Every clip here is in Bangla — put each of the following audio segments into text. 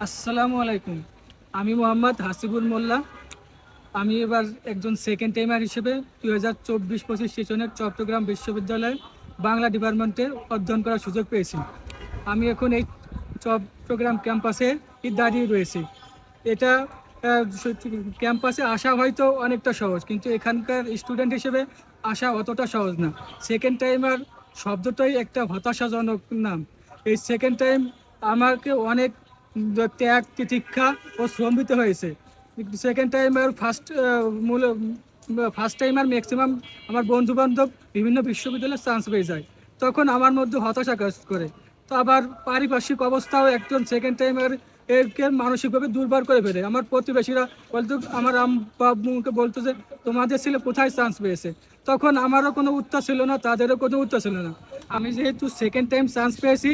আসসালামু আলাইকুম। আমি মোহাম্মদ হাসিবুল মোল্লা। আমি এবার একজন সেকেন্ড টাইমার হিসেবে 2024-25 সেশনের চট্টগ্রাম বিশ্ববিদ্যালয়ে বাংলা ডিপার্টমেন্টে অধ্যয়ন করার সুযোগ পেয়েছি। আমি এখন এই চট্টগ্রাম ক্যাম্পাসে দাঁড়িয়ে রয়েছি। এটা ক্যাম্পাসে আসা হয়তো অনেকটা সহজ, কিন্তু এখানকার স্টুডেন্ট হিসেবে আসা অতটা সহজ না। সেকেন্ড টাইমার শব্দটাই একটা হতাশাজনক নাম। এই সেকেন্ড টাইম আমাকে অনেক ত্যাগ তিতিক্ষা ও শ্রম দিতে হয়েছে। Second timer first timer maximum আমার বন্ধু বান্ধব বিভিন্ন বিশ্ববিদ্যালয়ে চান্স পেয়ে যায়, তখন আমার মধ্যে হতাশা কাজ করে। তো আবার পারিপার্শ্বিক অবস্থাও একজন সেকেন্ড টাইমার এরকে মানসিকভাবে দুর্বল করে ফেলে। আমার প্রতিবেশীরা বলতো, আমার আম্মুকে বলতো যে তোমাদের ছেলে কোথায় চান্স পেয়েছে, তখন আমারও কোনো উত্তর ছিল না, তাদেরও কোনো উত্তর ছিল না। আমি যেহেতু সেকেন্ড টাইম চান্স পেয়েছি,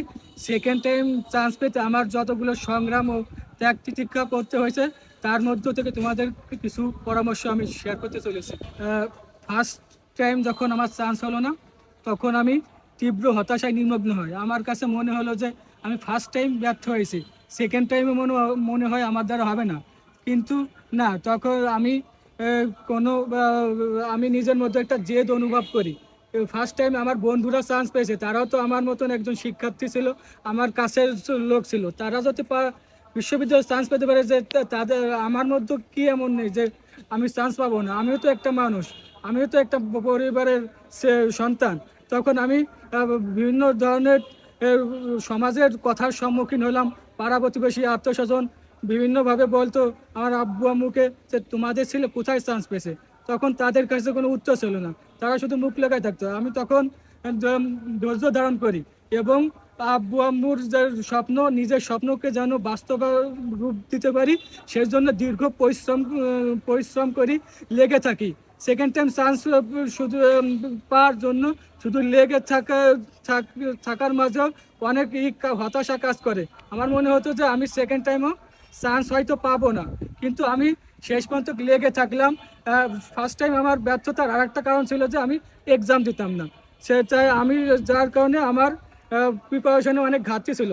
সেকেন্ড টাইম চান্স পেতে আমার যতগুলো সংগ্রাম ও ত্যাগ তিতিক্ষা করতে হয়েছে, তার মধ্য থেকে তোমাদের কিছু পরামর্শ আমি শেয়ার করতে চলেছি। ফার্স্ট টাইম যখন আমার চান্স হলো না, তখন আমি তীব্র হতাশায় নিমগ্ন হই। আমার কাছে মনে হলো যে আমি ফার্স্ট টাইম ব্যর্থ হয়েছি, সেকেন্ড টাইমে মনে হয় আমার দ্বারা হবে না। কিন্তু না, তখন আমি কোনো আমি নিজের মধ্যে একটা জেদ অনুভব করি। ফার্স্ট টাইম আমার বন্ধুরা চান্স পেয়েছে, তারাও তো আমার মতন একজন শিক্ষার্থী ছিল, আমার কাছের লোক ছিল। তারা যদি বিশ্ববিদ্যালয়ে চান্স পেতে পারে, যে তাদের আমার মধ্যে কি এমন নেই যে আমি চান্স পাবো না? আমিও তো একটা মানুষ, আমিও তো একটা পরিবারের সন্তান। তখন আমি বিভিন্ন ধরনের সমাজের কথার সম্মুখীন হলাম। পাড়া প্রতিবেশী আত্মস্বজন বিভিন্নভাবে বলতো আমার আব্বু আম্মুকে যে তোমাদের ছেলে কোথায় চান্স পেয়েছে। তখন তাদের কাছে কোনো উত্তর ছিল না, তারা শুধু মুখ লাগাই থাকতো। আমি তখন ধৈর্য ধারণ করি এবং আব্বু আম্মুর যে স্বপ্ন, নিজের স্বপ্নকে যেন বাস্তব রূপ দিতে পারি, সেই জন্য দীর্ঘ পরিশ্রম করি, লেগে থাকি। সেকেন্ড টাইম চান্স শুধু পাওয়ার জন্য শুধু লেগে থাকার মাঝেও অনেক হতাশা কাজ করে। আমার মনে হতো যে আমি সেকেন্ড টাইমও চান্স হয়তো পাবো না, কিন্তু আমি শেষ পর্যন্ত লেগে থাকলাম। ফার্স্ট টাইম আমার ব্যর্থতার আর একটা কারণ ছিল যে আমি এক্সাম দিতাম না, সেটাই আমি, যার কারণে আমার প্রিপারেশনে অনেক ঘাটতি ছিল।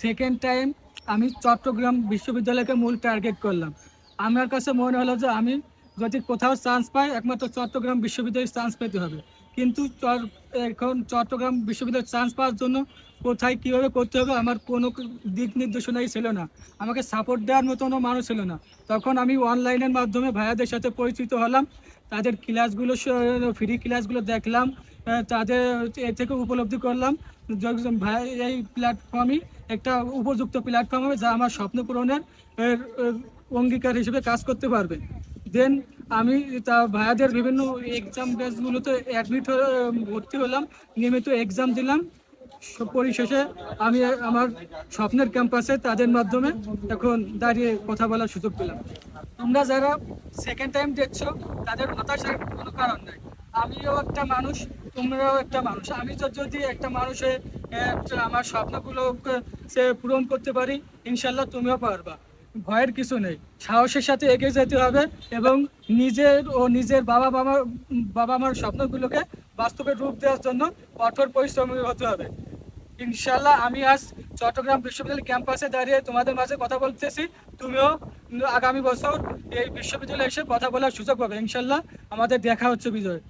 সেকেন্ড টাইম আমি চট্টগ্রাম বিশ্ববিদ্যালয়কে মূল টার্গেট করলাম। আমার কাছে মনে হলো যে আমি যদি কোথাও চান্স পাই, একমাত্র চট্টগ্রাম বিশ্ববিদ্যালয়ে চান্স পেতে হবে। কিন্তু এখন চট্টগ্রাম বিশ্ববিদ্যালয়ে চান্স পাওয়ার জন্য কোথায় কীভাবে করতে হবে আমার কোনো দিক নির্দেশনাই ছিল না, আমাকে সাপোর্ট দেওয়ার মতনও মানুষ ছিল না। তখন আমি অনলাইনের মাধ্যমে ভাইয়াদের সাথে পরিচিত হলাম, তাদের ক্লাসগুলো, ফ্রি ক্লাসগুলো দেখলাম, তাদের এ থেকে উপলব্ধি করলাম ভাই এই প্ল্যাটফর্মই একটা উপযুক্ত প্ল্যাটফর্ম হবে, যা আমার স্বপ্ন পূরণের অঙ্গীকার হিসেবে কাজ করতে পারবে। দেন আমি ভাইয়াদের বিভিন্ন এক্সাম ব্যাচগুলোতে ভর্তি হলাম, নিয়মিত এক্সাম দিলাম। পরিশেষে আমি আমার স্বপ্নের ক্যাম্পাসে তাদের মাধ্যমে এখন দাঁড়িয়ে কথা বলার সুযোগ পেলাম। তোমরা যারা সেকেন্ড টাইম দিচ্ছ, তাদের হতাশার কোনো কারণ নাই। আমিও একটা মানুষ, তোমরাও একটা মানুষ। আমি যদি একটা মানুষের আমার স্বপ্নগুলোকে সে পূরণ করতে পারি, ইনশাল্লাহ তুমিও পারবা। ভয়ের কিছু নেই, সাহসের সাথে এগিয়ে যেতে হবে এবং নিজের বাবা মার স্বপ্নগুলোকে বাস্তবে রূপ দেওয়ার জন্য কঠোর পরিশ্রমী হতে হবে। ইনশাল্লাহ আমি আজ চট্টগ্রাম বিশ্ববিদ্যালয় ক্যাম্পাসে দাঁড়িয়ে তোমাদের মাঝে কথা বলতেছি, তুমিও আগামী বছর এই বিশ্ববিদ্যালয়ে এসে কথা বলার সুযোগ পাবে। ইনশাল্লাহ আমাদের দেখা হচ্ছে বিজয়।